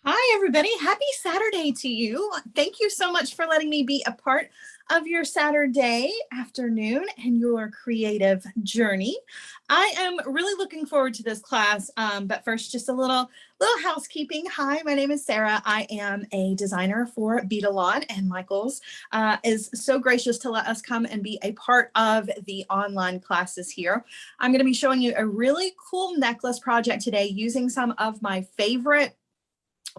Hi, everybody. Happy Saturday to you. Thank you so much for letting me be a part of your Saturday afternoon and your creative journey. I am really looking forward to this class, but first, just a little housekeeping. Hi, my name is Sarah. I am a designer for Beadalon, and Michael's is so gracious to let us come and be a part of the online classes here. I'm going to be showing you a really cool necklace project today using some of my favorite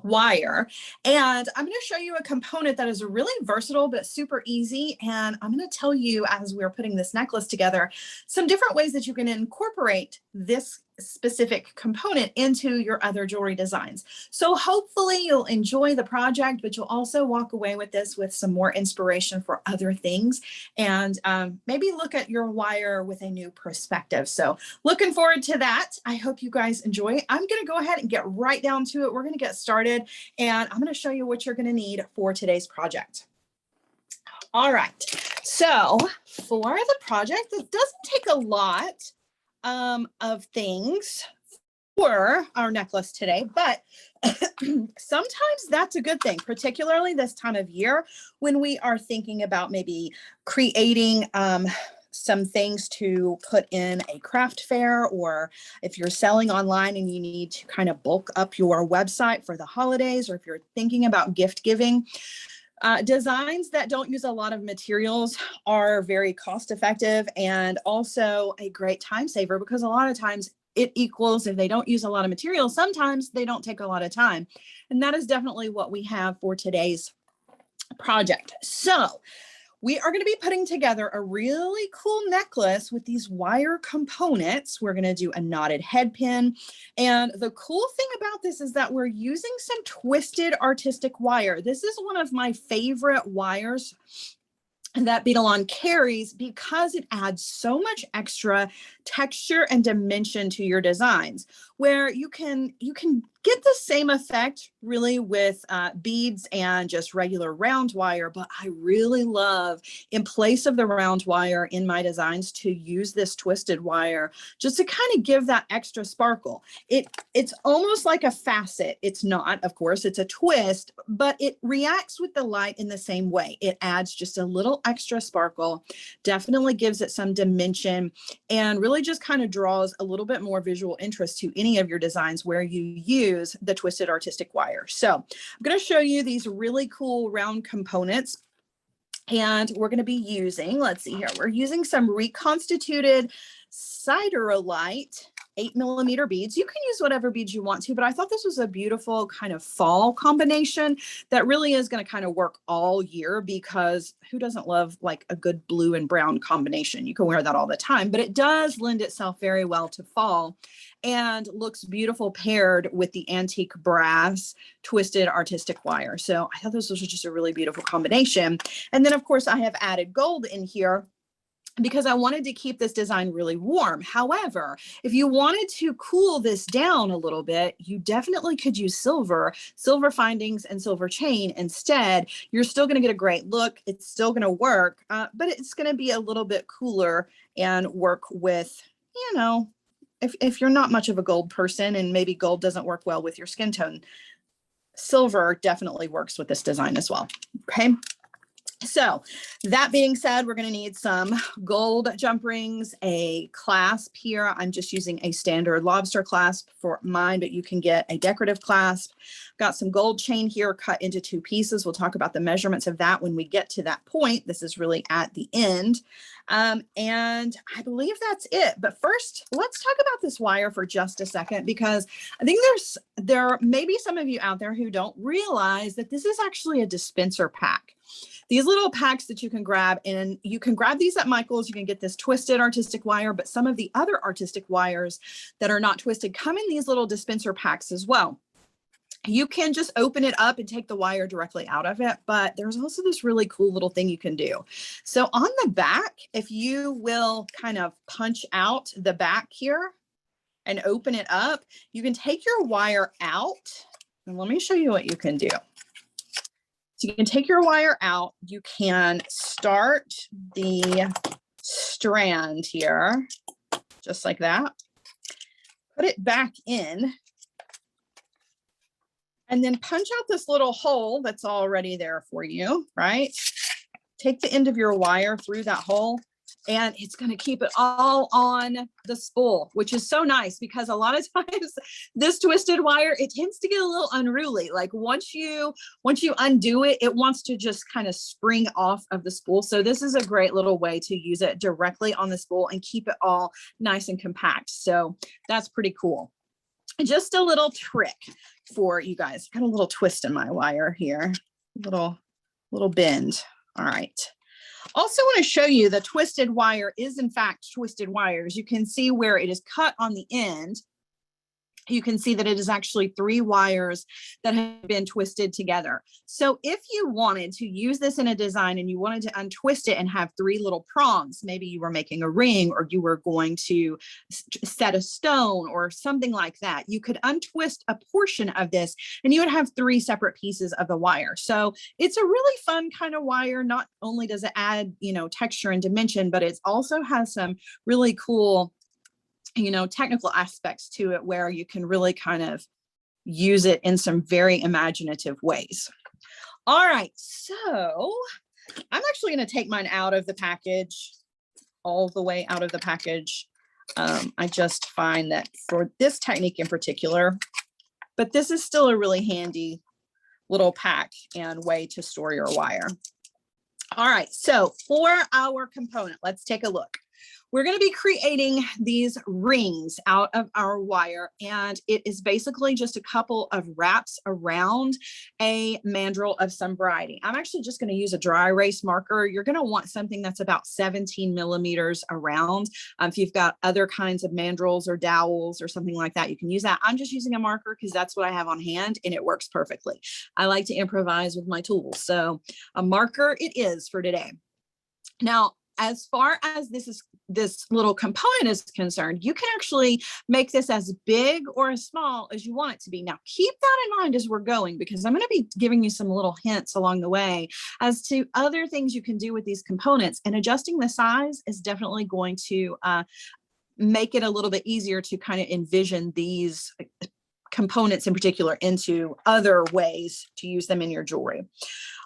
wire, and I'm going to show you a component that is really versatile but super easy. And I'm going to tell you, as we're putting this necklace together, some different ways that you can incorporate this specific component into your other jewelry designs. So hopefully you'll enjoy the project, but you'll also walk away with this with some more inspiration for other things, and maybe look at your wire with a new perspective. So looking forward to that. I hope you guys enjoy. I'm going to go ahead and get right down to it. We're going to get started, and I'm going to show you what you're going to need for today's project. All right. So for the project, it doesn't take a lot of things for our necklace today, but sometimes that's a good thing, particularly this time of year when we are thinking about maybe creating some things to put in a craft fair, or if you're selling online and you need to kind of bulk up your website for the holidays, or if you're thinking about gift giving. Designs that don't use a lot of materials are very cost effective and also a great time saver, because a lot of times it equals, if they don't use a lot of materials, sometimes they don't take a lot of time. And that is definitely what we have for today's project. So we are going to be putting together a really cool necklace with these wire components. We're going to do a knotted head pin. And the cool thing about this is that we're using some twisted artistic wire. This is one of my favorite wires that Beadalon carries because it adds so much extra texture and dimension to your designs, where you can get the same effect really with beads and just regular round wire. But I really love, in place of the round wire in my designs, to use this twisted wire just to kind of give that extra sparkle. It's almost like a facet. It's not, of course, it's a twist, but it reacts with the light in the same way. It adds just a little extra sparkle, definitely gives it some dimension, and really just kind of draws a little bit more visual interest to any of your designs where you use the twisted artistic wire. So I'm going to show you these really cool round components, and we're going to be using, let's see here, we're using some reconstituted Siderolite 8mm beads. You can use whatever beads you want to, but I thought this was a beautiful kind of fall combination that really is going to kind of work all year, because who doesn't love like a good blue and brown combination? You can wear that all the time, but it does lend itself very well to fall and looks beautiful paired with the antique brass twisted artistic wire. So I thought this was just a really beautiful combination. And then of course I have added gold in here because I wanted to keep this design really warm. However, if you wanted to cool this down a little bit, you definitely could use silver findings and silver chain instead. You're still going to get a great look. It's still going to work, but it's going to be a little bit cooler and work with, you know, if you're not much of a gold person and maybe gold doesn't work well with your skin tone, silver definitely works with this design as well. Okay. So that being said, we're going to need some gold jump rings, a clasp here. I'm just using a standard lobster clasp for mine, but you can get a decorative clasp. Got some gold chain here cut into 2 pieces. We'll talk about the measurements of that when we get to that point. This is really at the end. And I believe that's it. But first, let's talk about this wire for just a second, because I think there may be some of you out there who don't realize that this is actually a dispenser pack. These little packs that you can grab, and you can grab these at Michael's. You can get this twisted artistic wire, but some of the other artistic wires that are not twisted come in these little dispenser packs as well. You can just open it up and take the wire directly out of it, but there's also this really cool little thing you can do. So on the back, if you will kind of punch out the back here and open it up, you can take your wire out. And let me show you what you can do. So you can take your wire out. You can start the strand here, just like that. Put it back in. And then punch out this little hole that's already there for you, right? Take the end of your wire through that hole, and it's going to keep it all on the spool, which is so nice because a lot of times this twisted wire, it tends to get a little unruly. Like once you undo it, it wants to just kind of spring off of the spool. So this is a great little way to use it directly on the spool and keep it all nice and compact. So that's pretty cool. Just a little trick for you guys. Got a little twist in my wire here, little bend. All right. Also want to show you the twisted wire is in fact twisted wires. You can see where it is cut on the end. You can see that it is actually 3 wires that have been twisted together. So if you wanted to use this in a design and you wanted to untwist it and have 3 little prongs, maybe you were making a ring or you were going to set a stone or something like that, you could untwist a portion of this and you would have 3 separate pieces of the wire. So it's a really fun kind of wire. Not only does it add, texture and dimension, but it also has some really cool technical aspects to it where you can really kind of use it in some very imaginative ways. All right, so I'm actually going to take mine out of the package, all the way out of the package. I just find that for this technique in particular, but this is still a really handy little pack and way to store your wire. All right, so for our component, let's take a look. We're going to be creating these rings out of our wire, and it is basically just a couple of wraps around a mandrel of some variety. I'm actually just going to use a dry erase marker. You're going to want something that's about 17 millimeters around. If you've got other kinds of mandrels or dowels or something like that, you can use that. I'm just using a marker because that's what I have on hand and it works perfectly. I like to improvise with my tools. So a marker it is for today. Now, as far as this little component is concerned, you can actually make this as big or as small as you want it to be. Now, keep that in mind as we're going, because I'm going to be giving you some little hints along the way as to other things you can do with these components. And adjusting the size is definitely going to make it a little bit easier to kind of envision these components in particular into other ways to use them in your jewelry.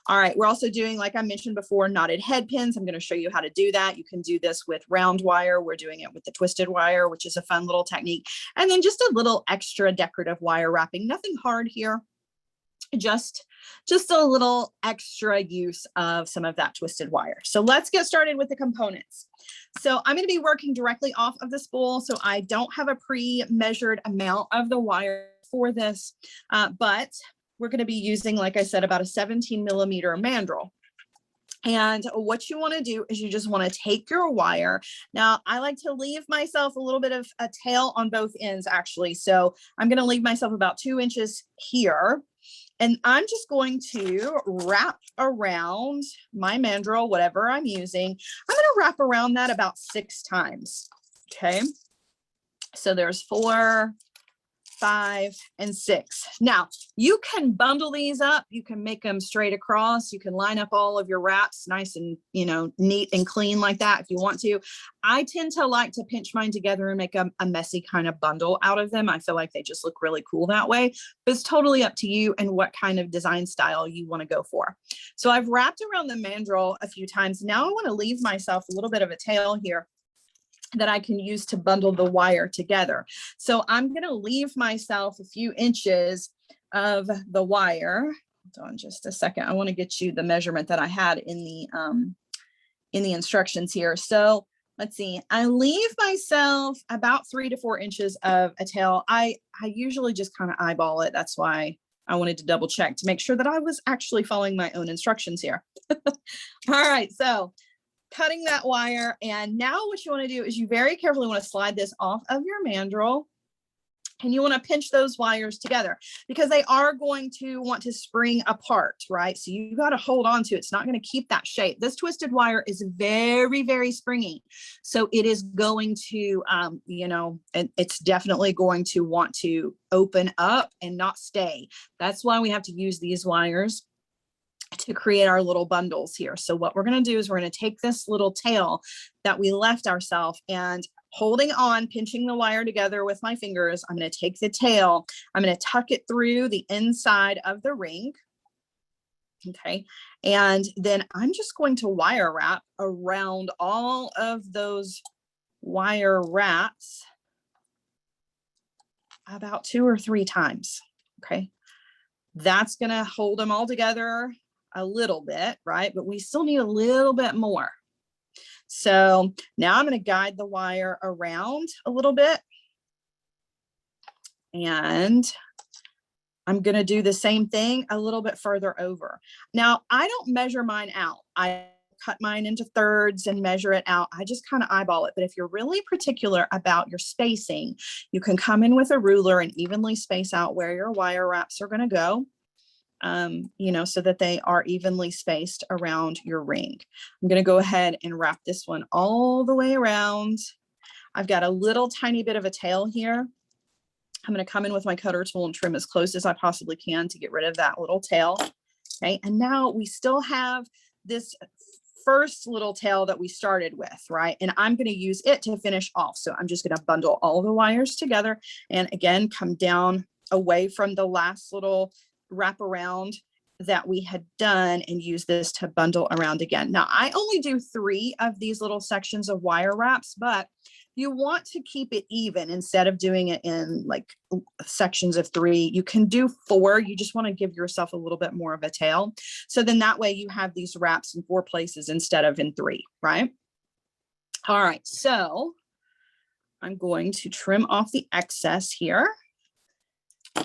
All right, we're also doing, like I mentioned before, knotted head pins. I'm going to show you how to do that. You can do this with round wire. We're doing it with the twisted wire, which is a fun little technique. And then just a little extra decorative wire wrapping. Nothing hard here. Just a little extra use of some of that twisted wire. So let's get started with the components. So I'm going to be working directly off of the spool. So I don't have a pre-measured amount of the wire for this, but we're going to be using, like I said, about a 17 millimeter mandrel. And what you want to do is you just want to take your wire. Now, I like to leave myself a little bit of a tail on both ends, actually. So I'm going to leave myself about 2 inches here. And I'm just going to wrap around my mandrel, whatever I'm using. I'm going to wrap around that about 6 times. Okay. So there's 4, 5, and 6. Now you can bundle these up. You can make them straight across. You can line up all of your wraps nice and, neat and clean like that if you want to. I tend to like to pinch mine together and make a messy kind of bundle out of them. I feel like they just look really cool that way, but it's totally up to you and what kind of design style you want to go for. So I've wrapped around the mandrel a few times. Now I want to leave myself a little bit of a tail here that I can use to bundle the wire together. So I'm going to leave myself a few inches of the wire. Hold on just a second. I want to get you the measurement that I had in the instructions here. So let's see. I leave myself about 3 to 4 inches of a tail. I usually just kind of eyeball it. That's why I wanted to double check to make sure that I was actually following my own instructions here. All right. So cutting that wire. And now what you want to do is you very carefully want to slide this off of your mandrel, and you want to pinch those wires together because they are going to want to spring apart, right? So you got to hold on to it. It's not going to keep that shape. This twisted wire is very, very springy. So it is going to, it's definitely going to want to open up and not stay. That's why we have to use these wires to create our little bundles here. So what we're going to do is we're going to take this little tail that we left ourselves and holding on, pinching the wire together with my fingers. I'm going to take the tail, I'm going to tuck it through the inside of the ring. Okay. And then I'm just going to wire wrap around all of those wire wraps about 2 or 3 times. Okay. That's going to hold them all together a little bit, right? But we still need a little bit more. So now I'm going to guide the wire around a little bit. And I'm going to do the same thing a little bit further over. Now, I don't measure mine out. I cut mine into thirds and measure it out. I just kind of eyeball it. But if you're really particular about your spacing, you can come in with a ruler and evenly space out where your wire wraps are going to go, you know, so that they are evenly spaced around your ring. I'm going to go ahead and wrap this one all the way around. I've got a little tiny bit of a tail here. I'm going to come in with my cutter tool and trim as close as I possibly can to get rid of that little tail. Okay. And now we still have this first little tail that we started with, right? And I'm going to use it to finish off. So I'm just going to bundle all the wires together and again, come down away from the last little wrap around that we had done and use this to bundle around again. Now I only do 3 of these little sections of wire wraps, but you want to keep it even instead of doing it in like sections of 3. You can do 4. You just want to give yourself a little bit more of a tail. So then that way you have these wraps in 4 places instead of in 3, right? All right. So I'm going to trim off the excess here.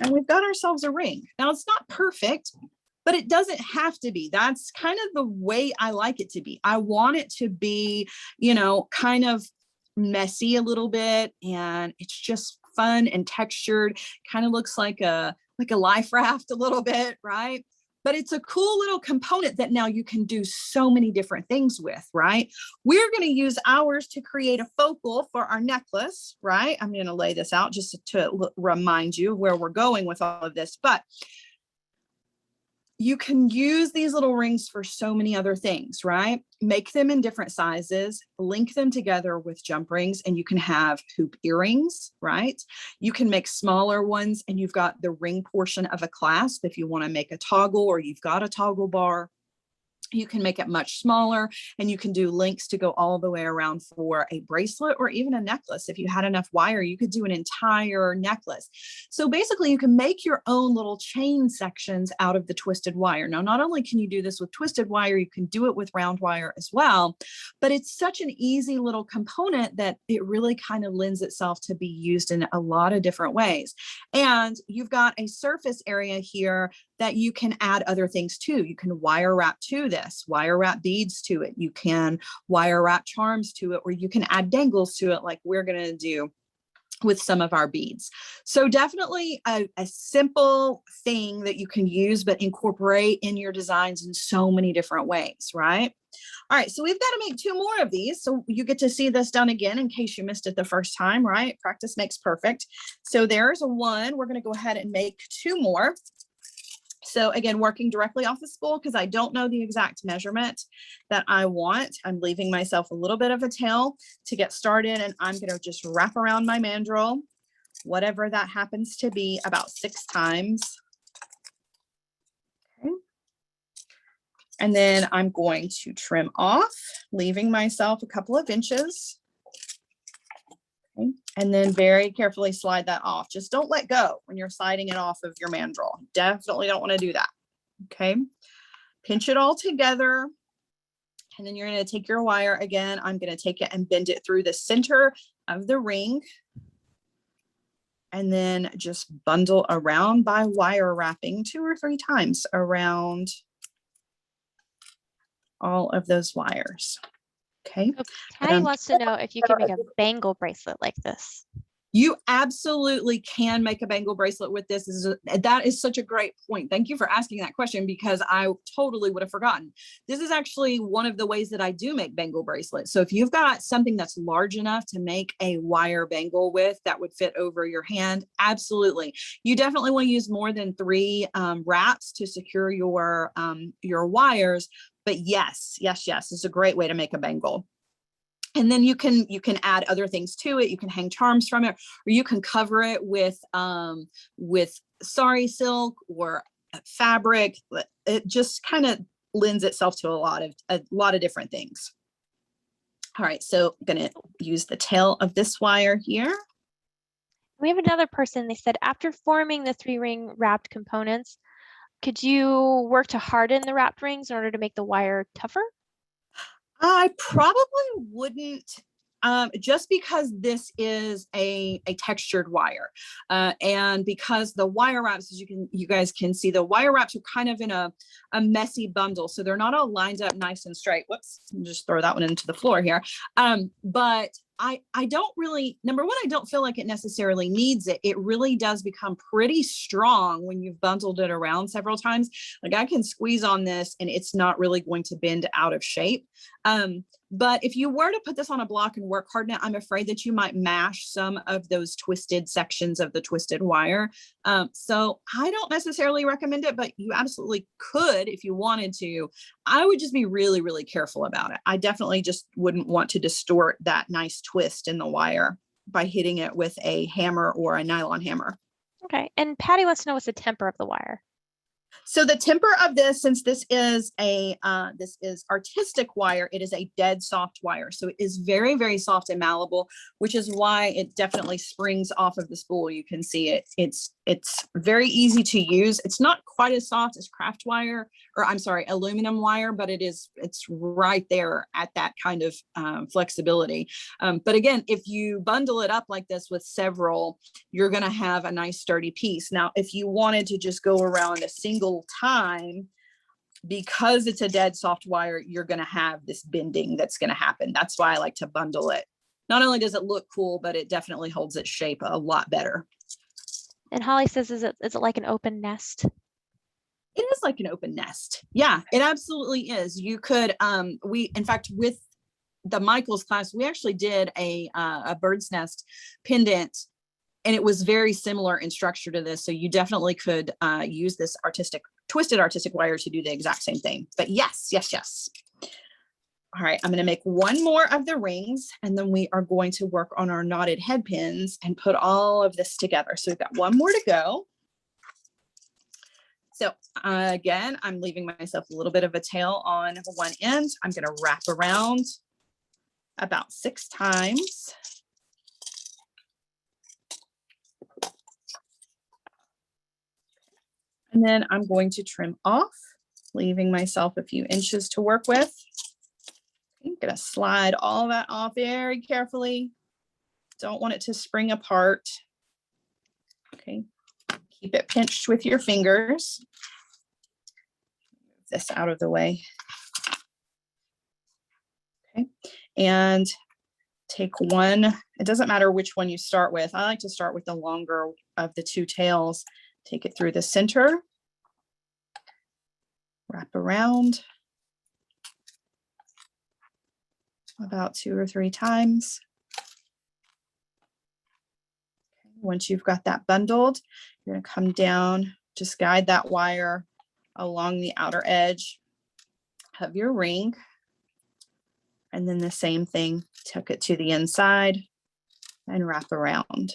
And we've got ourselves a ring. Now it's not perfect, but it doesn't have to be. That's kind of the way I like it to be. I want it to be, you know, kind of messy a little bit, and it's just fun and textured. Kind of looks like a life raft a little bit, right? But it's a cool little component that now you can do so many different things with, right? We're going to use ours to create a focal for our necklace, right? I'm going to lay this out just to remind you where we're going with all of this, but you can use these little rings for so many other things, right? Make them in different sizes, link them together with jump rings, and you can have hoop earrings, right? You can make smaller ones and you've got the ring portion of a clasp if you want to make a toggle or you've got a toggle bar. You can make it much smaller and you can do links to go all the way around for a bracelet or even a necklace. If you had enough wire, you could do an entire necklace. So basically you can make your own little chain sections out of the twisted wire. Now, not only can you do this with twisted wire, you can do it with round wire as well, but it's such an easy little component that it really kind of lends itself to be used in a lot of different ways. And you've got a surface area here that you can add other things to. You can wire wrap to this, wire wrap beads to it. You can wire wrap charms to it, or you can add dangles to it like we're going to do with some of our beads. So definitely a simple thing that you can use, but incorporate in your designs in so many different ways, right? All right, so we've got to make 2 more of these. So you get to see this done again in case you missed it the first time, right? Practice makes perfect. So there's 1. We're going to go ahead and make 2 more. So again, working directly off the spool because I don't know the exact measurement that I want. I'm leaving myself a little bit of a tail to get started, and I'm going to just wrap around my mandrel, whatever that happens to be, about 6 times. Okay. And then I'm going to trim off, leaving myself a couple of inches. Okay. And then very carefully slide that off. Just don't let go when you're sliding it off of your mandrel. Definitely don't want to do that. Okay. Pinch it all together. And then you're going to take your wire again. I'm going to take it and bend it through the center of the ring. And then just bundle around by wire wrapping 2 or 3 times around all of those wires. Okay. So Patty wants to know if you can make a bangle bracelet like this. You absolutely can make a bangle bracelet with this. That is such a great point. Thank you for asking that question because I totally would have forgotten. This is actually one of the ways that I do make bangle bracelets. So if you've got something that's large enough to make a wire bangle with that would fit over your hand, absolutely. You definitely want to use more than 3 wraps to secure your wires. But yes, it's a great way to make a bangle. And then you can add other things to it. You can hang charms from it, or you can cover it with sari silk or fabric. It just kind of lends itself to a lot of different things. All right, so I'm going to use the tail of this wire here. We have another person, they said, after forming the 3-ring wrapped components, could you work to harden the wrapped rings in order to make the wire tougher? I probably wouldn't, just because this is a textured wire, and because the wire wraps, as you guys can see, the wire wraps are kind of in a messy bundle, so they're not all lined up nice and straight. Whoops, just throw that one into the floor here. But I don't really, number one, I don't feel like it necessarily needs it. It really does become pretty strong when you've bundled it around several times. Like I can squeeze on this and it's not really going to bend out of shape. But if you were to put this on a block and work hard now, I'm afraid that you might mash some of those twisted sections of the twisted wire. So I don't necessarily recommend it, but you absolutely could if you wanted to. I would just be really, really careful about it. I definitely just wouldn't want to distort that nice twist in the wire by hitting it with a hammer or a nylon hammer. Okay, and Patty wants to know what's the temper of the wire. So the temper of this, since this is artistic wire, it is a dead soft wire. So it is very, very soft and malleable, which is why it definitely springs off of the spool. You can see it. It's very easy to use. It's not quite as soft as craft wire, or I'm sorry, aluminum wire, but it's right there at that kind of flexibility. But again, if you bundle it up like this with several, you're going to have a nice sturdy piece. Now, if you wanted to just go around a single time, because it's a dead soft wire, you're going to have this bending that's going to happen. That's why I like to bundle it. Not only does it look cool, but it definitely holds its shape a lot better. And Holly says, is it like an open nest? It is like an open nest. Yeah, it absolutely is. You could, in fact, with the Michaels class, we actually did a bird's nest pendant, and it was very similar in structure to this. So you definitely could use this twisted artistic wire to do the exact same thing. But yes. All right, I'm going to make one more of the rings, and then we are going to work on our knotted head pins and put all of this together. So we've got one more to go. So again, I'm leaving myself a little bit of a tail on one end. I'm going to wrap around about 6 times. And then I'm going to trim off, leaving myself a few inches to work with. I'm going to slide all that off very carefully. Don't want it to spring apart. Okay, keep it pinched with your fingers. Move this out of the way. Okay, and take one. It doesn't matter which one you start with. I like to start with the longer of the 2 tails. Take it through the center. Wrap around about 2 or 3 times. Once you've got that bundled, you're going to come down, just guide that wire along the outer edge of your ring. And then the same thing, tuck it to the inside and wrap around.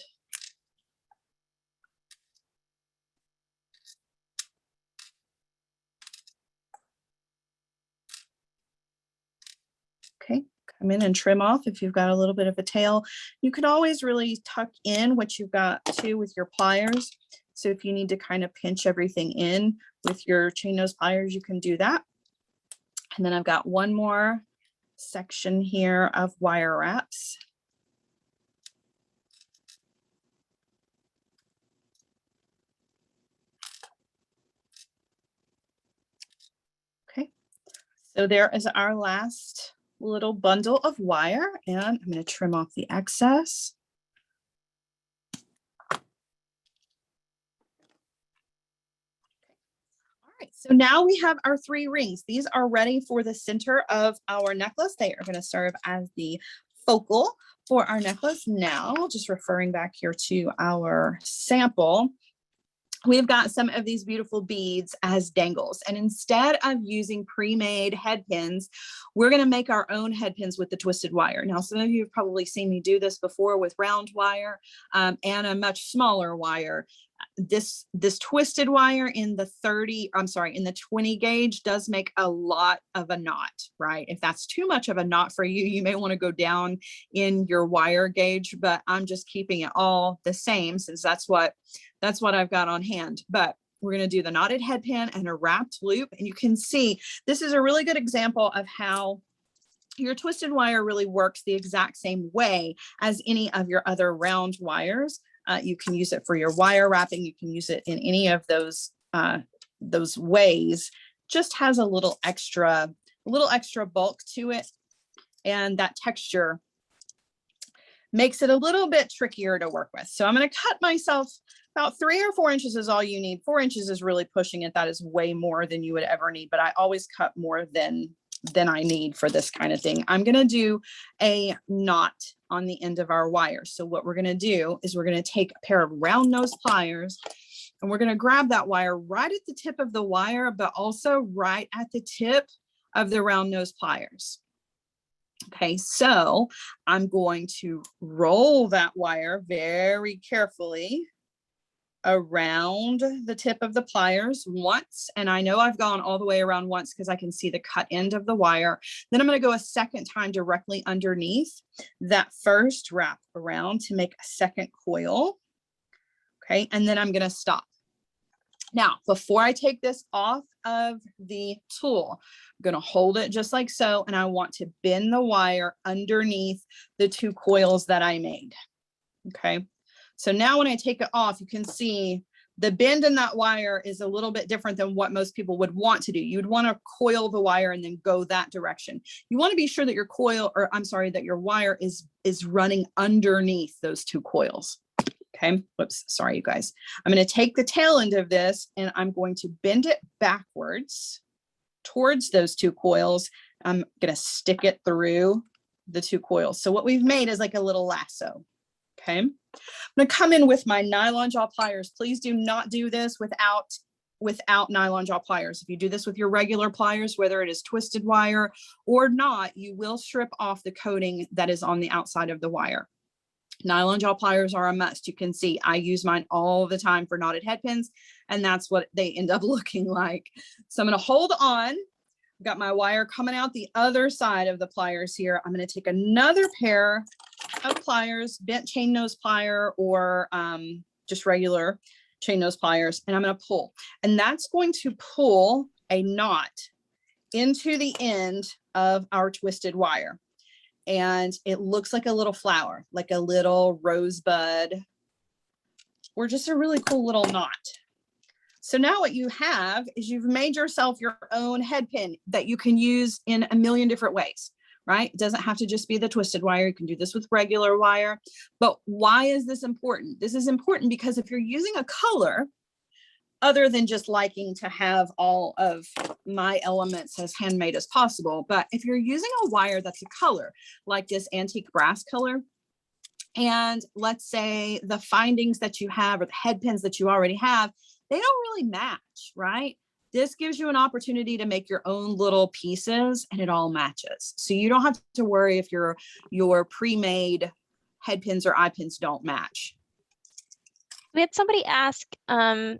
Okay, come in and trim off if you've got a little bit of a tail. You can always really tuck in what you've got too with your pliers. So if you need to kind of pinch everything in with your chain nose pliers, you can do that. And then I've got one more section here of wire wraps. Okay, so there is our last little bundle of wire, and I'm going to trim off the excess. All right, so now we have our 3 rings. These are ready for the center of our necklace. They are going to serve as the focal for our necklace. Now, just referring back here to our sample, we've got some of these beautiful beads as dangles. And instead of using pre-made head pins, we're going to make our own head pins with the twisted wire. Now, some of you have probably seen me do this before with round wire and a much smaller wire. This twisted wire in the 20 gauge does make a lot of a knot, right? If that's too much of a knot for you, you may want to go down in your wire gauge, but I'm just keeping it all the same since that's what I've got on hand. But we're going to do the knotted head pin and a wrapped loop. And you can see this is a really good example of how your twisted wire really works the exact same way as any of your other round wires. You can use it for your wire wrapping. You can use it in any of those ways. Just has a little extra bulk to it. And that texture makes it a little bit trickier to work with. So I'm going to cut myself about 3 or 4 inches is all you need. 4 inches is really pushing it. That is way more than you would ever need, but I always cut more than I need for this kind of thing. I'm going to do a knot on the end of our wire. So what we're going to do is we're going to take a pair of round nose pliers and we're going to grab that wire right at the tip of the wire, but also right at the tip of the round nose pliers. Okay, so I'm going to roll that wire very carefully around the tip of the pliers once. And I know I've gone all the way around once because I can see the cut end of the wire. Then I'm going to go a second time directly underneath that first wrap around to make a second coil. Okay, and then I'm going to stop. Now, before I take this off of the tool, I'm going to hold it just like so. And I want to bend the wire underneath the 2 coils that I made. Okay. So now when I take it off, you can see the bend in that wire is a little bit different than what most people would want to do. You'd want to coil the wire and then go that direction. You want to be sure that your that your wire is running underneath those 2 coils. Okay. Whoops. Sorry, you guys. I'm going to take the tail end of this and I'm going to bend it backwards towards those 2 coils. I'm going to stick it through the 2 coils. So what we've made is like a little lasso. Okay. I'm going to come in with my nylon jaw pliers. Please do not do this without nylon jaw pliers. If you do this with your regular pliers, whether it is twisted wire or not, you will strip off the coating that is on the outside of the wire. Nylon jaw pliers are a must. You can see I use mine all the time for knotted head pins, and that's what they end up looking like. So I'm going to hold on. I've got my wire coming out the other side of the pliers here. I'm going to take another pair of pliers, bent chain nose plier or just regular chain nose pliers, and I'm going to pull. And that's going to pull a knot into the end of our twisted wire. And it looks like a little flower, like a little rosebud, or just a really cool little knot. So now what you have is you've made yourself your own head pin that you can use in a million different ways, right? It doesn't have to just be the twisted wire. You can do this with regular wire. But why is this important? This is important because if you're using a color, other than just liking to have all of my elements as handmade as possible, but if you're using a wire that's a color, like this antique brass color, and let's say the findings that you have or the head pins that you already have, they don't really match, right? This gives you an opportunity to make your own little pieces and it all matches. So you don't have to worry if your pre-made head pins or eye pins don't match. We had somebody ask, can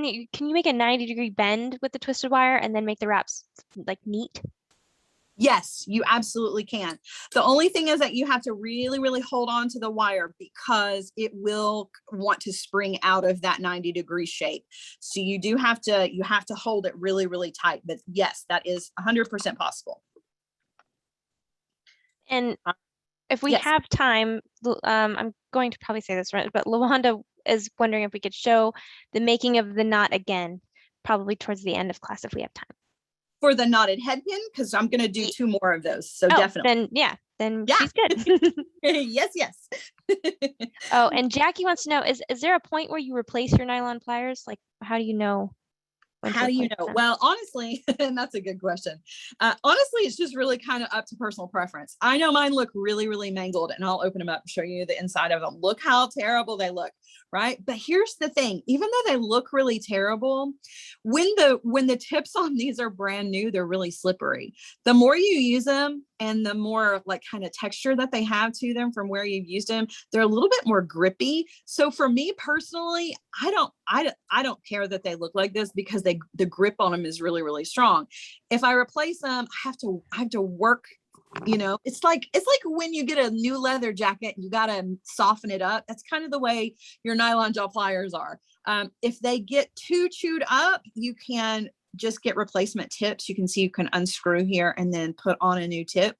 you make a 90-degree bend with the twisted wire and then make the wraps like neat? Yes, you absolutely can. The only thing is that you have to really, really hold on to the wire because it will want to spring out of that 90-degree shape. So you have to hold it really, really tight. But yes, that is 100% possible. And if we yes. have time, I'm going to probably say this right, but Lawanda is wondering if we could show the making of the knot again, probably towards the end of class if we have time. For the knotted head pin, because I'm going to do 2 more of those. So definitely. Then she's good. yes. Oh, and Jackie wants to know, is there a point where you replace your nylon pliers? Like, how do you know when to How do you replace know? them? Well, honestly, and that's a good question. Honestly, it's just really kind of up to personal preference. I know mine look really, really mangled, and I'll open them up and show you the inside of them. Look how terrible they look, right? But here's the thing, even though they look really terrible, when the tips on these are brand new, they're really slippery. The more you use them and the more like kind of texture that they have to them from where you've used them, they're a little bit more grippy. So for me personally, I don't care that they look like this because the grip on them is really, really strong. If I replace them, I have to work. You know, it's like when you get a new leather jacket, you got to soften it up. That's kind of the way your nylon jaw pliers are. If they get too chewed up, you can just get replacement tips. You can see you can unscrew here and then put on a new tip.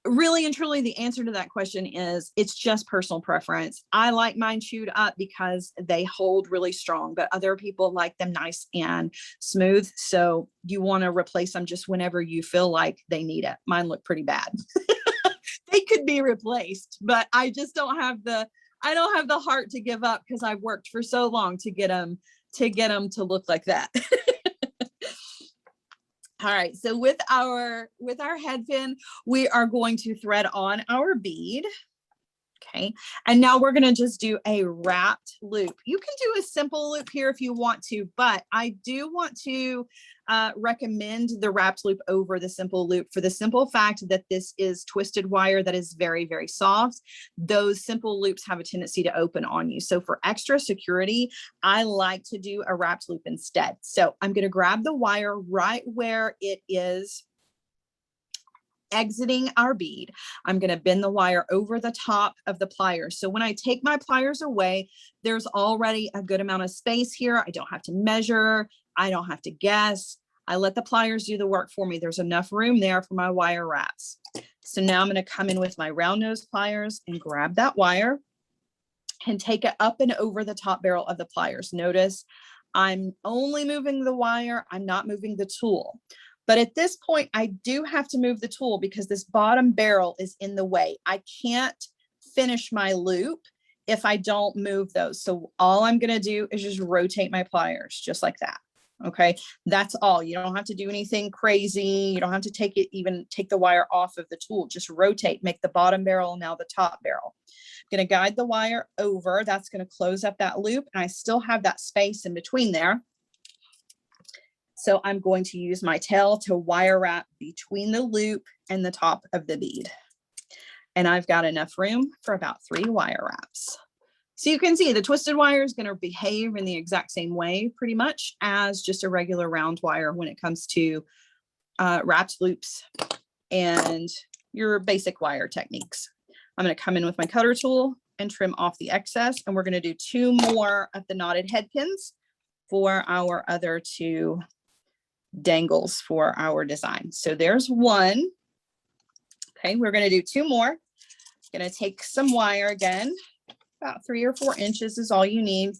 Really and truly, the answer to that question is it's just personal preference. I like mine chewed up because they hold really strong, but other people like them nice and smooth. So you want to replace them just whenever you feel like they need it. Mine look pretty bad. They could be replaced, but I just don't have the heart to give up because I've worked for so long to get them to look like that. All right, so with our head pin, we are going to thread on our bead. Okay, and now we're going to just do a wrapped loop. You can do a simple loop here if you want to, but I do want to recommend the wrapped loop over the simple loop for the simple fact that this is twisted wire that is very, very soft. Those simple loops have a tendency to open on you. So for extra security, I like to do a wrapped loop instead. So I'm going to grab the wire right where it is exiting our bead. I'm going to bend the wire over the top of the pliers. So when I take my pliers away, there's already a good amount of space here. I don't have to measure. I don't have to guess. I let the pliers do the work for me. There's enough room there for my wire wraps. So now I'm going to come in with my round nose pliers and grab that wire and take it up and over the top barrel of the pliers. Notice I'm only moving the wire. I'm not moving the tool. But at this point, I do have to move the tool because this bottom barrel is in the way. I can't finish my loop if I don't move those. So all I'm going to do is just rotate my pliers just like that. Okay, that's all. You don't have to do anything crazy. You don't have to even take the wire off of the tool. Just rotate, make the bottom barrel now the top barrel. I'm going to guide the wire over. That's going to close up that loop. And I still have that space in between there. So I'm going to use my tail to wire wrap between the loop and the top of the bead. And I've got enough room for about 3 wire wraps. So you can see the twisted wire is going to behave in the exact same way pretty much as just a regular round wire when it comes to wrapped loops and your basic wire techniques. I'm going to come in with my cutter tool and trim off the excess. And we're going to do 2 more of the knotted head pins for our other 2 dangles for our design. So there's 1. Okay, we're going to do 2 more. Going to take some wire again. About 3 or 4 inches is all you need.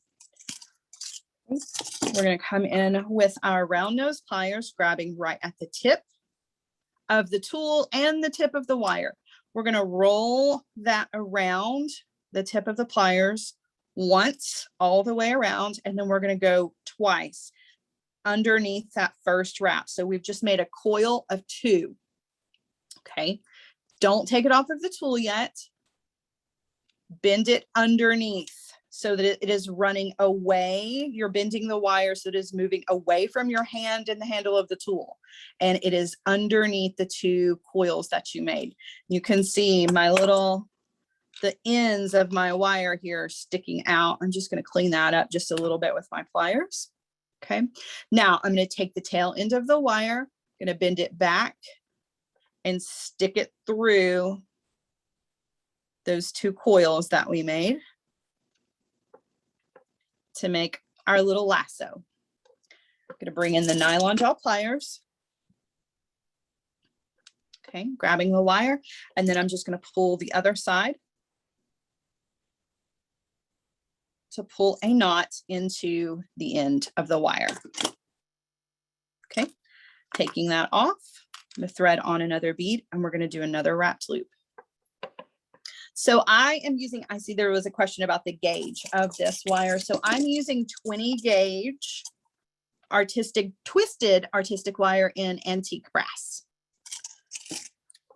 We're going to come in with our round nose pliers, grabbing right at the tip of the tool and the tip of the wire. We're going to roll that around the tip of the pliers once all the way around, and then we're going to go twice underneath that first wrap. So we've just made a coil of 2. Okay, don't take it off of the tool yet. Bend it underneath so that it is running away. You're bending the wire so it is moving away from your hand and the handle of the tool. And it is underneath the 2 coils that you made. You can see the ends of my wire here sticking out. I'm just going to clean that up just a little bit with my pliers. Okay, now I'm going to take the tail end of the wire, going to bend it back and stick it through those 2 coils that we made to make our little lasso. I'm going to bring in the nylon jaw pliers. Okay, grabbing the wire, and then I'm just going to pull the other side to pull a knot into the end of the wire. Okay, taking that off, I'm going to thread on another bead, and we're going to do another wrapped loop. So I see there was a question about the gauge of this wire. So I'm using 20 gauge twisted artistic wire in antique brass.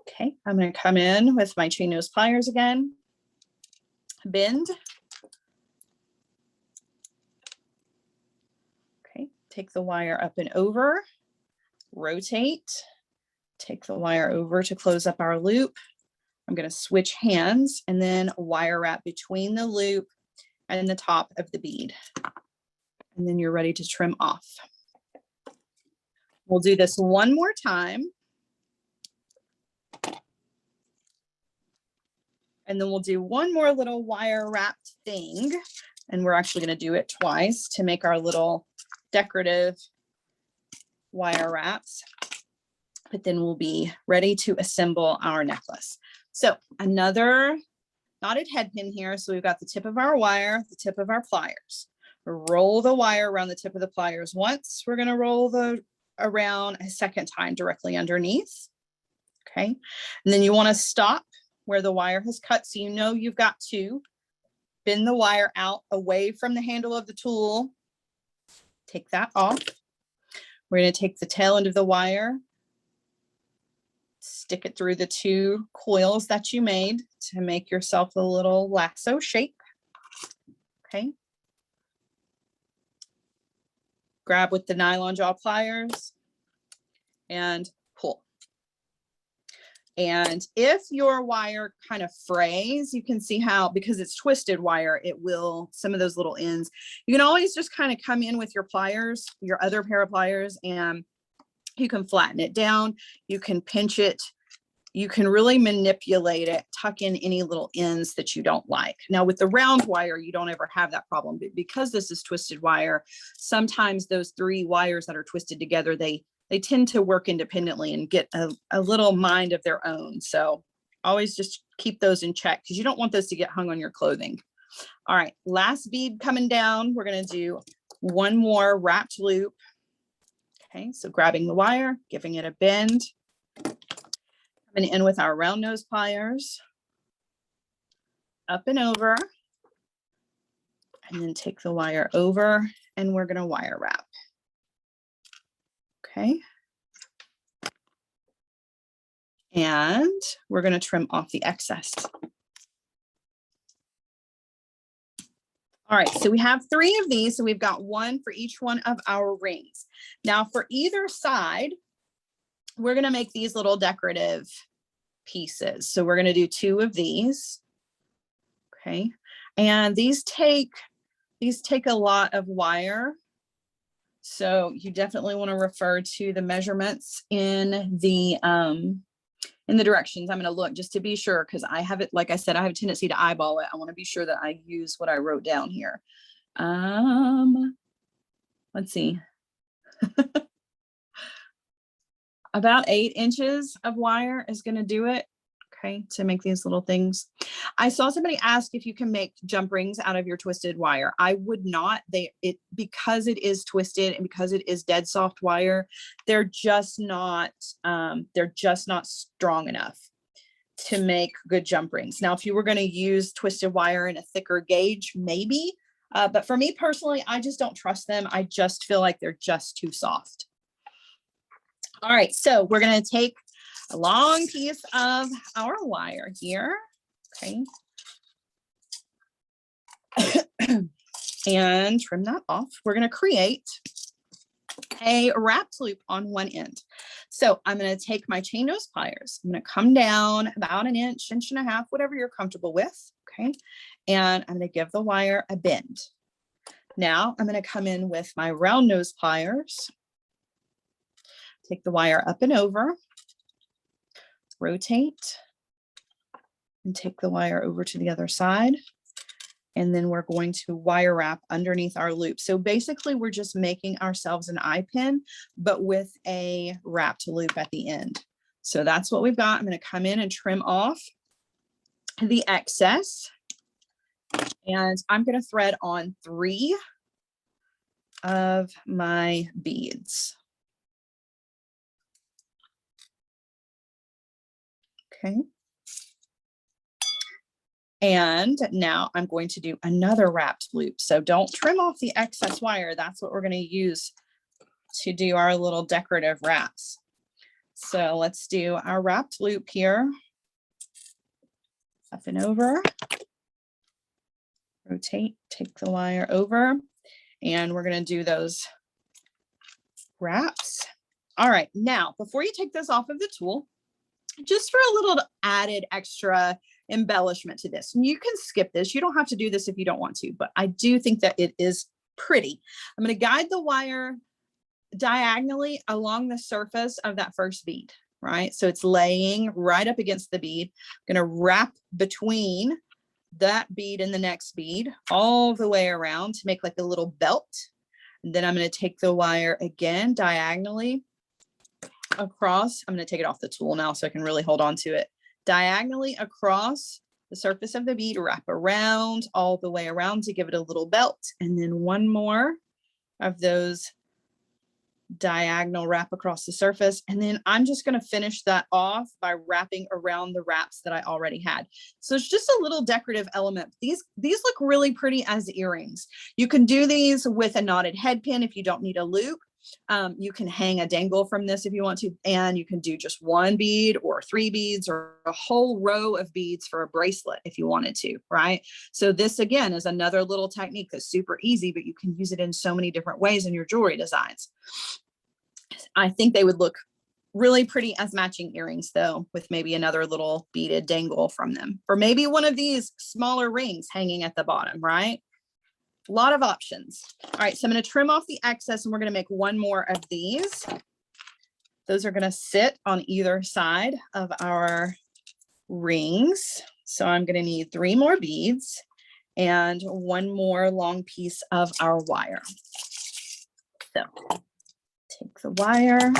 Okay, I'm going to come in with my chain nose pliers again, bend. Okay, take the wire up and over, rotate, take the wire over to close up our loop. I'm going to switch hands and then wire wrap between the loop and the top of the bead. And then you're ready to trim off. We'll do this one more time. And then we'll do one more little wire wrapped thing. And we're actually going to do it twice to make our little decorative wire wraps. But then we'll be ready to assemble our necklace. So another knotted head pin here. So we've got the tip of our wire, the tip of our pliers. Roll the wire around the tip of the pliers once. We're going to roll the around a second time directly underneath. Okay. And then you want to stop where the wire has cut. So you know you've got to bend the wire out away from the handle of the tool. Take that off. We're going to take the tail end of the wire, stick it through the two coils that you made to make yourself a little lasso shape. Okay. Grab with the nylon jaw pliers and pull. And if your wire kind of frays, you can see how, because it's twisted wire, it will, some of those little ends, you can always just kind of come in with your pliers, your other pair of pliers, and you can flatten it down. You can pinch it. You can really manipulate it, tuck in any little ends that you don't like. Now with the round wire, you don't ever have that problem, but because this is twisted wire, sometimes those three wires that are twisted together, they tend to work independently and get a little mind of their own. So always just keep those in check because you don't want those to get hung on your clothing. All right, last bead coming down. We're going to do one more wrapped loop. Okay, so grabbing the wire, giving it a bend. Coming in with our round nose pliers. Up and over. And then take the wire over and we're going to wire wrap. Okay. And we're going to trim off the excess. All right, so we have 3 of these. So we've got one for each one of our rings. Now for either side, we're going to make these little decorative pieces. So we're going to do 2 of these. Okay. And these take a lot of wire. So you definitely want to refer to the measurements in the directions. I'm going to look just to be sure, because I have it, like I said, I have a tendency to eyeball it. I want to be sure that I use what I wrote down here. Let's see. About 8 inches of wire is going to do it. Okay, to make these little things. I saw somebody ask if you can make jump rings out of your twisted wire. I would not. Because it is twisted and because it is dead soft wire, they're just not strong enough to make good jump rings. Now, if you were going to use twisted wire in a thicker gauge, maybe, but for me personally, I just don't trust them. I just feel like they're just too soft. All right, so we're going to take a long piece of our wire here, okay, and trim that off. We're going to create a wrapped loop on one end. So I'm going to take my chain nose pliers. I'm going to come down about an inch, inch and a half, whatever you're comfortable with, okay, and I'm going to give the wire a bend. Now I'm going to come in with my round nose pliers, take the wire up and over, rotate, and take the wire over to the other side. And then we're going to wire wrap underneath our loop. So basically we're just making ourselves an eye pin, but with a wrapped loop at the end. So that's what we've got. I'm going to come in and trim off the excess. And I'm going to thread on 3 of my beads. Okay. And now I'm going to do another wrapped loop. So don't trim off the excess wire. That's what we're going to use to do our little decorative wraps. So let's do our wrapped loop here. Up and over. Rotate, take the wire over, and we're going to do those wraps. All right, now before you take this off of the tool, just for a little added extra embellishment to this, and you can skip this, you don't have to do this if you don't want to, but I do think that it is pretty. I'm going to guide the wire diagonally along the surface of that first bead, right? So it's laying right up against the bead. I'm going to wrap between that bead and the next bead all the way around to make like a little belt. And then I'm going to take the wire again diagonally across. I'm going to take it off the tool now so I can really hold on to it. Diagonally across the surface of the bead, wrap around all the way around to give it a little belt. And then one more of those diagonal wrap across the surface. And then I'm just going to finish that off by wrapping around the wraps that I already had. So it's just a little decorative element. These look really pretty as earrings. You can do these with a knotted head pin if you don't need a loop. You can hang a dangle from this if you want to, and you can do just one bead or 3 beads or a whole row of beads for a bracelet if you wanted to, right? So this again is another little technique that's super easy, but you can use it in so many different ways in your jewelry designs. I think they would look really pretty as matching earrings though, with maybe another little beaded dangle from them, or maybe one of these smaller rings hanging at the bottom, right? A lot of options. All right, so I'm going to trim off the excess and we're going to make one more of these. Those are going to sit on either side of our rings. So I'm going to need 3 more beads and one more long piece of our wire. So take the wire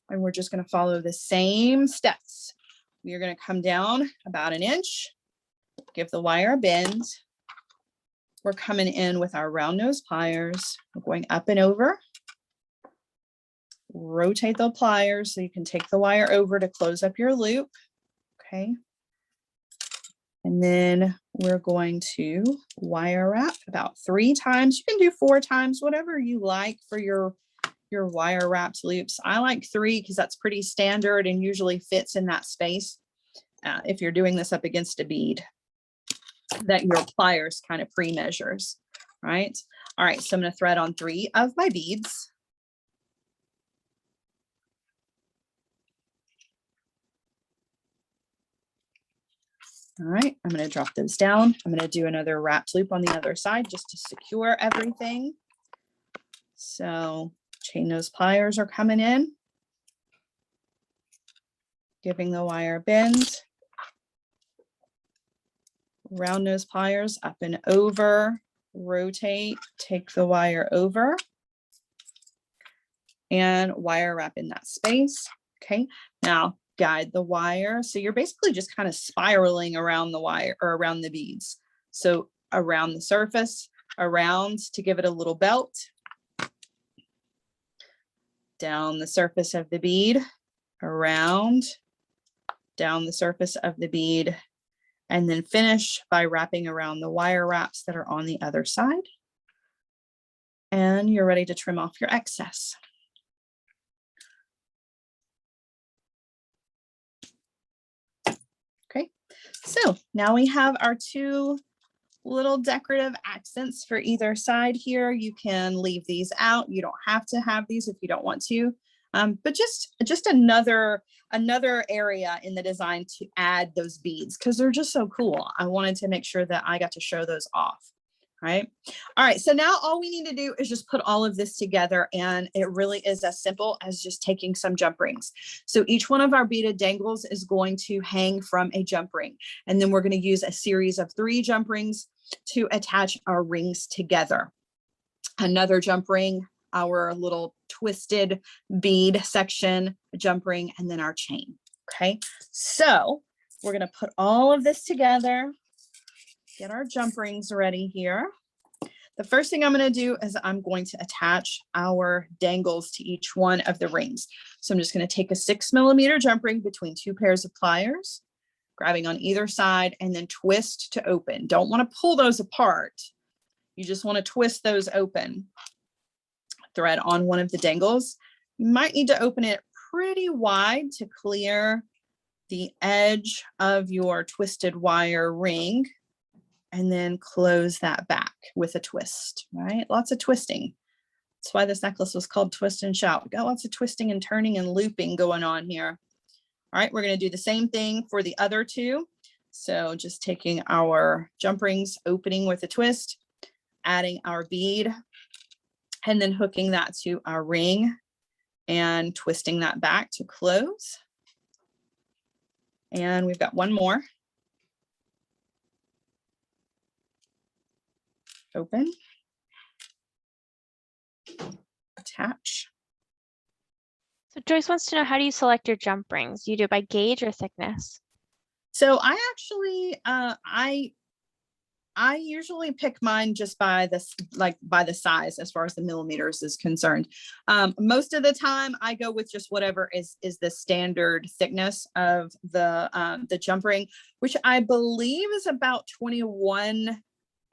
and we're just going to follow the same steps. We're going to come down about 1 inch, give the wire a bend. We're coming in with our round nose pliers. We're going up and over. Rotate the pliers so you can take the wire over to close up your loop. Okay. And then we're going to wire wrap about 3 times. You can do 4 times, whatever you like for your wire wrapped loops. I like 3 because that's pretty standard and usually fits in that space if you're doing this up against a bead that your pliers kind of pre-measures, right? All right, so I'm going to thread on 3 of my beads. All right, I'm going to drop those down. I'm going to do another wrapped loop on the other side just to secure everything. So chain nose pliers are coming in, giving the wire a bend. Round nose pliers up and over, rotate, take the wire over, and wire wrap in that space. Okay, now guide the wire. So you're basically just kind of spiraling around the wire or around the beads. So around the surface, around to give it a little belt, down the surface of the bead, around, down the surface of the bead, and then finish by wrapping around the wire wraps that are on the other side. And you're ready to trim off your excess. Okay, so now we have our 2 little decorative accents for either side here. You can leave these out. You don't have to have these if you don't want to. But just another area in the design to add those beads because they're just so cool. I wanted to make sure that I got to show those off. Right. All right. So now all we need to do is just put all of this together, and it really is as simple as just taking some jump rings. So each one of our beaded dangles is going to hang from a jump ring, and then we're going to use a series of 3 jump rings to attach our rings together. Another jump ring, our little twisted bead section, a jump ring, and then our chain. Okay, so we're going to put all of this together, get our jump rings ready here. The first thing I'm going to do is I'm going to attach our dangles to each one of the rings. So I'm just going to take a 6mm jump ring between 2 pairs of pliers, grabbing on either side, and then twist to open. Don't want to pull those apart. You just want to twist those open. thread on one of the dangles. You might need to open it pretty wide to clear the edge of your twisted wire ring, and then close that back with a twist, right? Lots of twisting. That's why this necklace was called Twist and Shout. We got lots of twisting and turning and looping going on here. All right, we're going to do the same thing for the other two. So just taking our jump rings, opening with a twist, adding our bead, and then hooking that to our ring and twisting that back to close. And we've got one more. Open. Attach. So Joyce wants to know, how do you select your jump rings? Do you do it by gauge or thickness? So I actually, I usually pick mine just by this, like by the size as far as the millimeters is concerned. Most of the time I go with just whatever is the standard thickness of the jump ring, which I believe is about 21.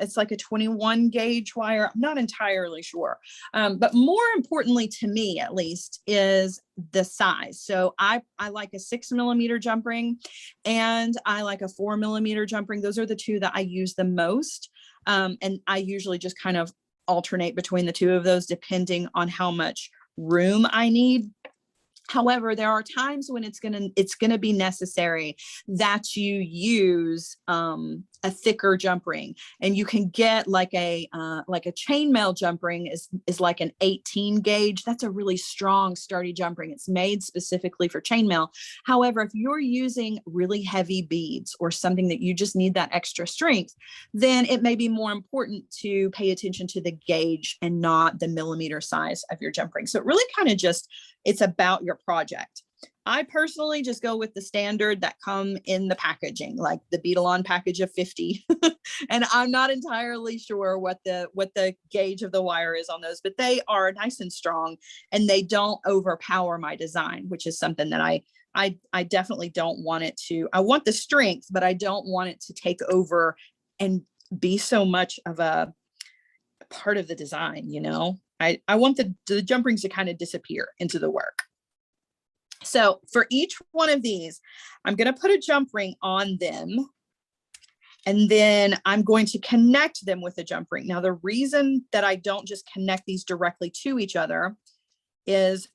It's like a 21 gauge wire. I'm not entirely sure. But more importantly to me, at least, is the size. So I like a 6 millimeter jump ring, and I like a 4 millimeter jump ring. Those are the two that I use the most. And I usually just kind of alternate between the two of those depending on how much room I need. However, there are times when it's gonna be necessary that you use a thicker jump ring, and you can get like a chainmail jump ring is like an 18 gauge. That's a really strong, sturdy jump ring. It's made specifically for chainmail. However, if you're using really heavy beads or something that you just need that extra strength, then it may be more important to pay attention to the gauge and not the millimeter size of your jump ring. So it really kind of just, it's about your project. I personally just go with the standard that come in the packaging, like the Beadalon package of 50. And I'm not entirely sure what the gauge of the wire is on those, but they are nice and strong, and they don't overpower my design, which is something that I definitely don't want it to. I want the strength, but I don't want it to take over and be so much of a part of the design, you know? I want the jump rings to kind of disappear into the work. So for each one of these, I'm going to put a jump ring on them, and then I'm going to connect them with a jump ring. Now, the reason that I don't just connect these directly to each other is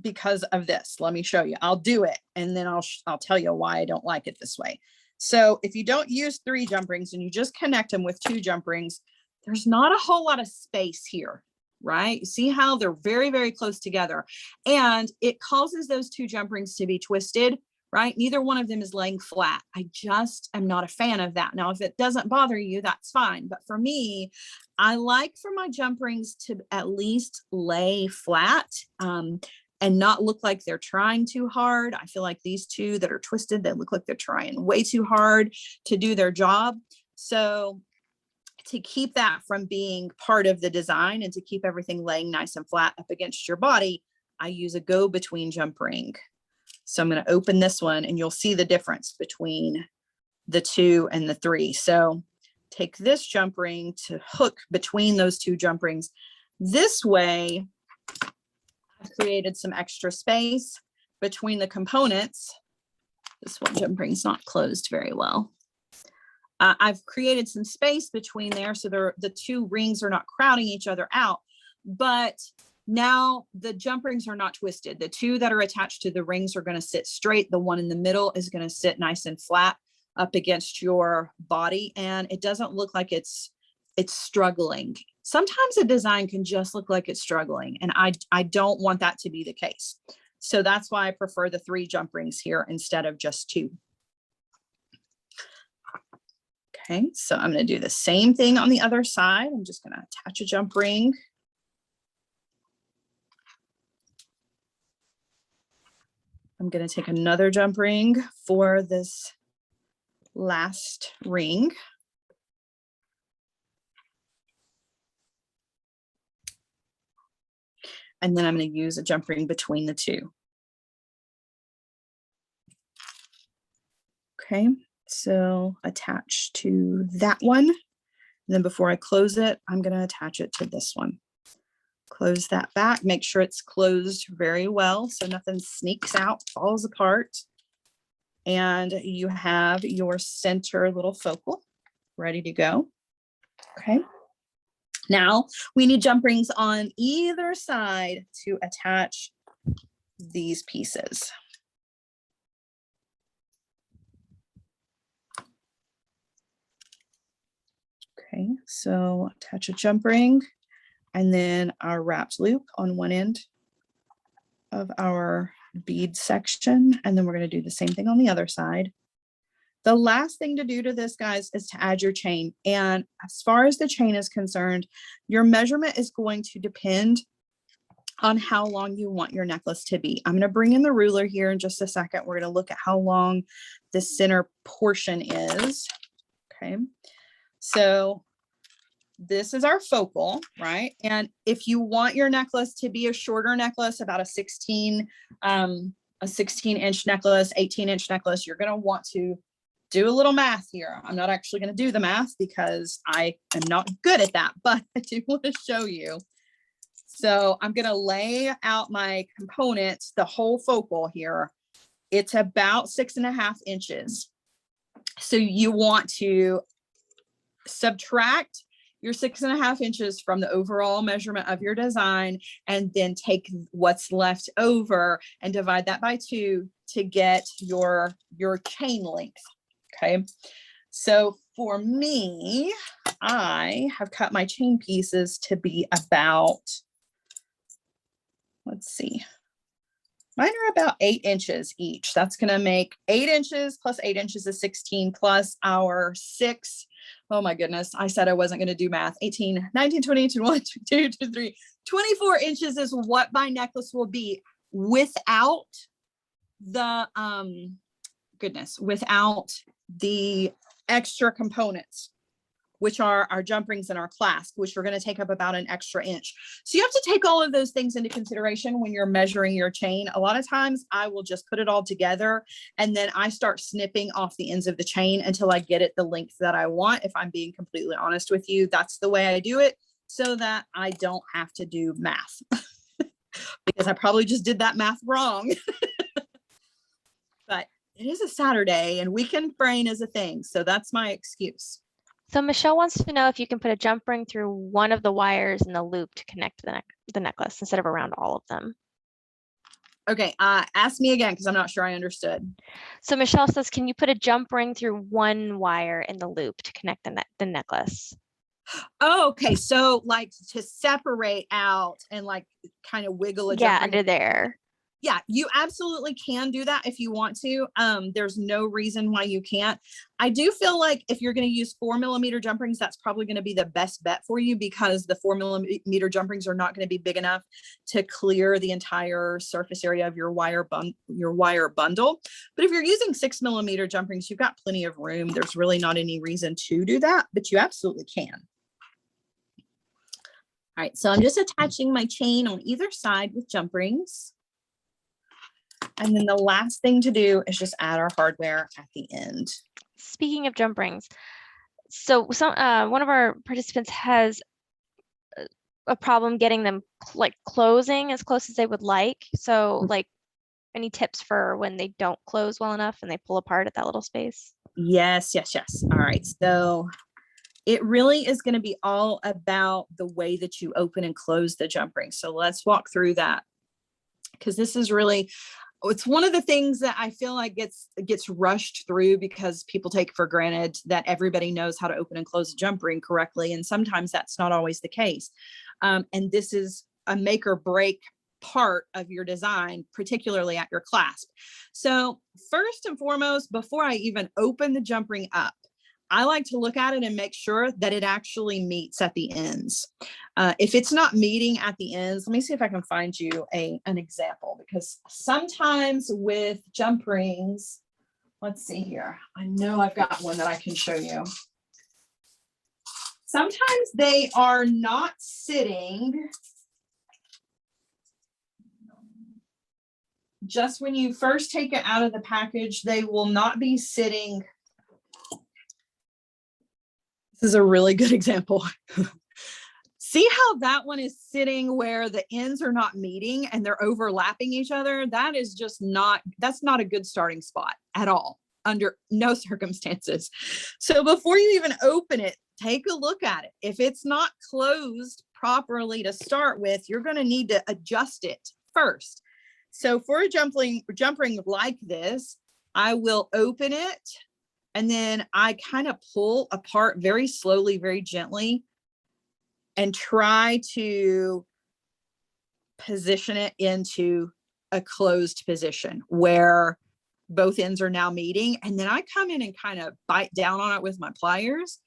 because of this. Let me show you. I'll do it, and then I'll tell you why I don't like it this way. So if you don't use 3 jump rings and you just connect them with 2 jump rings, there's not a whole lot of space here. Right? You see how they're very, very close together, and it causes those 2 jump rings to be twisted, right? Neither one of them is laying flat. I just am not a fan of that. Now, if it doesn't bother you, that's fine. But for me, I like for my jump rings to at least lay flat, and not look like they're trying too hard. I feel like these 2 that are twisted, they look like they're trying way too hard to do their job. So to keep that from being part of the design and to keep everything laying nice and flat up against your body, I use a go-between jump ring. So I'm going to open this one, and you'll see the difference between the 2 and the 3. So take this jump ring to hook between those 2 jump rings. This way, I've created some extra space between the components. This one jump ring's not closed very well. I've created some space between there, so the 2 rings are not crowding each other out, but now the jump rings are not twisted. The 2 that are attached to the rings are going to sit straight. The one in the middle is going to sit nice and flat up against your body, and it doesn't look like it's struggling. Sometimes a design can just look like it's struggling, and I don't want that to be the case. So that's why I prefer the 3 jump rings here instead of just 2. Okay, so I'm going to do the same thing on the other side. I'm just going to attach a jump ring. I'm going to take another jump ring for this last ring. And then I'm going to use a jump ring between the 2. Okay. So attach to that one. And then before I close it, I'm going to attach it to this one. Close that back, make sure it's closed very well so nothing sneaks out, falls apart. And you have your center little focal ready to go. Okay. Now we need jump rings on either side to attach these pieces. Okay, so attach a jump ring and then our wrapped loop on one end of our bead section. And then we're going to do the same thing on the other side. The last thing to do to this, guys, is to add your chain. And as far as the chain is concerned, your measurement is going to depend on how long you want your necklace to be. I'm going to bring in the ruler here in just a second. We're going to look at how long the center portion is. Okay. So this is our focal, right? And if you want your necklace to be a shorter necklace, about a 16 inch necklace, 18-inch necklace, you're going to want to do a little math here. I'm not actually going to do the math because I am not good at that, but I do want to show you. So I'm going to lay out my components, the whole focal here. It's about 6.5 inches. So you want to subtract your 6.5 inches from the overall measurement of your design, and then take what's left over and divide that by 2 to get your chain length. Okay. So for me, I have cut my chain pieces to be about, let's see, mine are about 8 inches each. That's going to make 8 inches plus 8 inches is 16 plus our 6. Oh my goodness. I said I wasn't going to do math. 18, 19, 20, 21, 22, 23, 24 inches is what my necklace will be without the, without the extra components, which are our jump rings and our clasp, which are going to take up about an extra inch. So you have to take all of those things into consideration when you're measuring your chain. A lot of times I will just put it all together and then I start snipping off the ends of the chain until I get it the length that I want. If I'm being completely honest with you, that's the way I do it so that I don't have to do math because I probably just did that math wrong. But it is a Saturday and weekend brain is a thing. So that's my excuse. So Michelle wants to know if you can put a jump ring through one of the wires in the loop to connect the necklace instead of around all of them. Okay, ask me again because I'm not sure I understood. So Michelle says, can you put a jump ring through one wire in the loop to connect the necklace? Oh, okay. So like to separate out and like kind of wiggle a jump ring under there. Yeah, you absolutely can do that if you want to. There's no reason why you can't. I do feel like if you're going to use 4mm jump rings, that's probably going to be the best bet for you because the 4mm jump rings are not going to be big enough to clear the entire surface area of your wire bundle. But if you're using 6mm jump rings, you've got plenty of room. There's really not any reason to do that, but you absolutely can. All right, so I'm just attaching my chain on either side with jump rings. And then the last thing to do is just add our hardware at the end. Speaking of jump rings, so one of our participants has a problem getting them like closing as close as they would like. So like any tips for when they don't close well enough and they pull apart at that little space? Yes. All right. So it really is going to be all about the way that you open and close the jump ring. So let's walk through that because this is really, it's one of the things that I feel like gets rushed through because people take for granted that everybody knows how to open and close a jump ring correctly. And sometimes that's not always the case. And this is a make or break part of your design, particularly at your clasp. So first and foremost, before I even open the jump ring up, I like to look at it and make sure that it actually meets at the ends. If it's not meeting at the ends, let me see if I can find you an example, because sometimes with jump rings, let's see here. I know I've got one that I can show you. Sometimes they are not sitting just when you first take it out of the package, they will not be sitting. This is a really good example. See how that one is sitting where the ends are not meeting and they're overlapping each other? That is just not, that's not a good starting spot at all, under no circumstances. So before you even open it, take a look at it. If it's not closed properly to start with, you're going to need to adjust it first. So for a jump ring like this, I will open it and then I kind of pull apart very slowly, very gently, and try to position it into a closed position where both ends are now meeting. And then I come in and kind of bite down on it with my pliers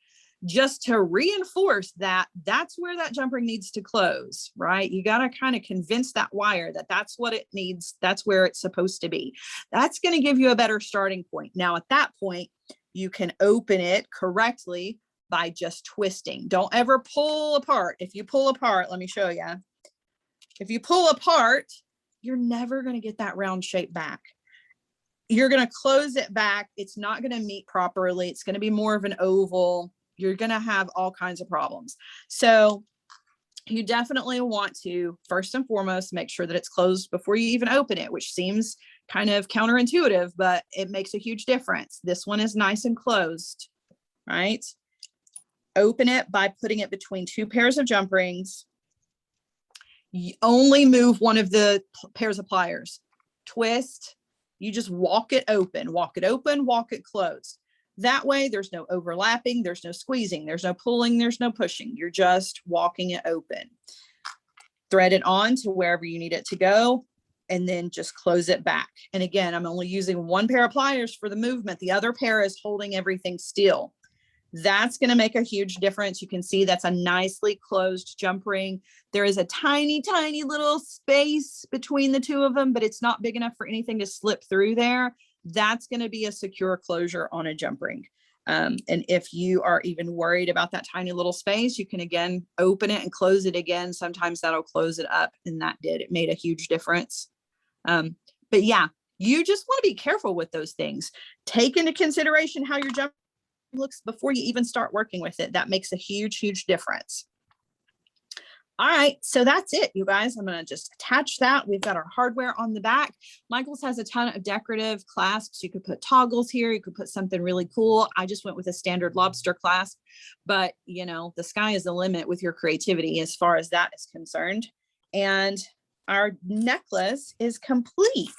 just to reinforce that that's where that jump ring needs to close, right? You got to kind of convince that wire that that's what it needs. That's where it's supposed to be. That's going to give you a better starting point. Now, at that point, you can open it correctly by just twisting. Don't ever pull apart. If you pull apart, let me show you. If you pull apart, you're never going to get that round shape back. You're going to close it back. It's not going to meet properly. It's going to be more of an oval. You're going to have all kinds of problems. So you definitely want to, first and foremost, make sure that it's closed before you even open it, which seems kind of counterintuitive, but it makes a huge difference. This one is nice and closed, right? Open it by putting it between two pairs of jump rings. You only move one of the pairs of pliers. Twist, you just walk it open, walk it closed. That way there's no overlapping, there's no squeezing, there's no pulling, there's no pushing. You're just walking it open. Thread it on to wherever you need it to go, and then just close it back. And again, I'm only using one pair of pliers for the movement. The other pair is holding everything still. That's going to make a huge difference. You can see that's a nicely closed jump ring. There is a tiny, tiny little space between the two of them, but it's not big enough for anything to slip through there. That's going to be a secure closure on a jump ring. And if you are even worried about that tiny little space, you can again open it and close it again. Sometimes that'll close it up, and that did. It made a huge difference. But yeah, you just want to be careful with those things. Take into consideration how your jump looks before you even start working with it. That makes a huge, huge difference. All right, so that's it, you guys. I'm going to just attach that. We've got our hardware on the back. Michael's has a ton of decorative clasps. You could put toggles here. You could put something really cool. I just went with a standard lobster clasp, but you know, the sky is the limit with your creativity as far as that is concerned. And our necklace is complete.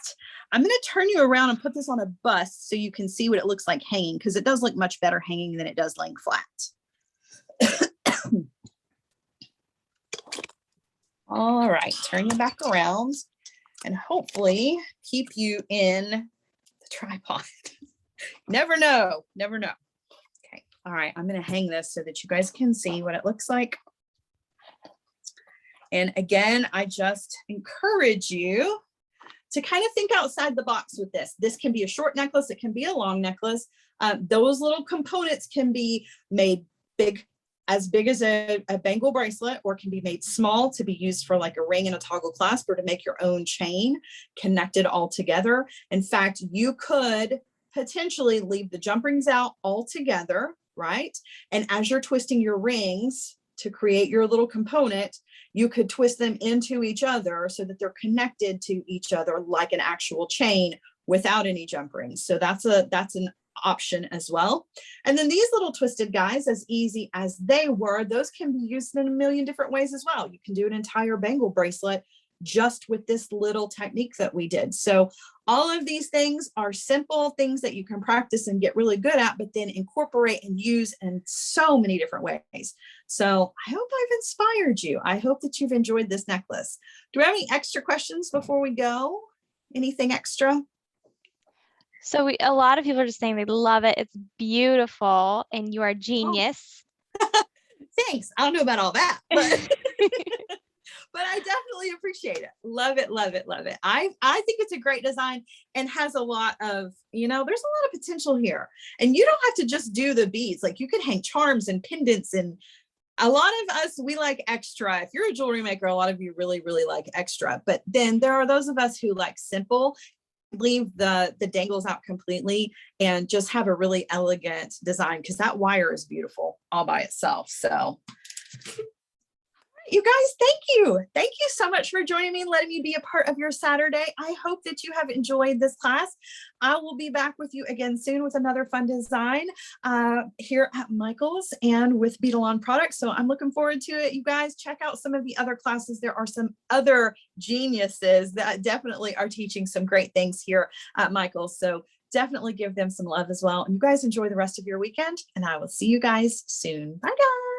I'm going to turn you around and put this on a bust so you can see what it looks like hanging, because it does look much better hanging than it does laying flat. All right, turn you back around and hopefully keep you in the tripod. Never know, never know. Okay, all right, I'm going to hang this so that you guys can see what it looks like. And again, I just encourage you to kind of think outside the box with this. This can be a short necklace. It can be a long necklace. Those little components can be made as big as a bangle bracelet, or can be made small to be used for like a ring and a toggle clasp, or to make your own chain connected all together. In fact, you could potentially leave the jump rings out all together, right? And as you're twisting your rings to create your little component, you could twist them into each other so that they're connected to each other like an actual chain without any jump rings. So that's an option as well. And then these little twisted guys, as easy as they were, those can be used in a million different ways as well. You can do an entire bangle bracelet just with this little technique that we did. So all of these things are simple things that you can practice and get really good at, but then incorporate and use in so many different ways. So I hope I've inspired you. I hope that you've enjoyed this necklace. Do we have any extra questions before we go? Anything extra? So a lot of people are just saying they love it. It's beautiful, and you are a genius. Oh. Thanks. I don't know about all that, but but I definitely appreciate it. Love it, love it, love it. I think it's a great design and has a lot of, you know, there's a lot of potential here. And you don't have to just do the beads. Like you could hang charms and pendants, and a lot of us, we like extra. If you're a jewelry maker, a lot of you really, really like extra. But then there are those of us who like simple, leave the dangles out completely and just have a really elegant design, because that wire is beautiful all by itself. So You guys, thank you. Thank you so much for joining me and letting me be a part of your Saturday. I hope that you have enjoyed this class. I will be back with you again soon with another fun design here at Michael's and with Beadalon products. So I'm looking forward to it. You guys check out some of the other classes. There are some other geniuses that definitely are teaching some great things here at Michael's. So definitely give them some love as well. And you guys enjoy the rest of your weekend, and I will see you guys soon. Bye, guys.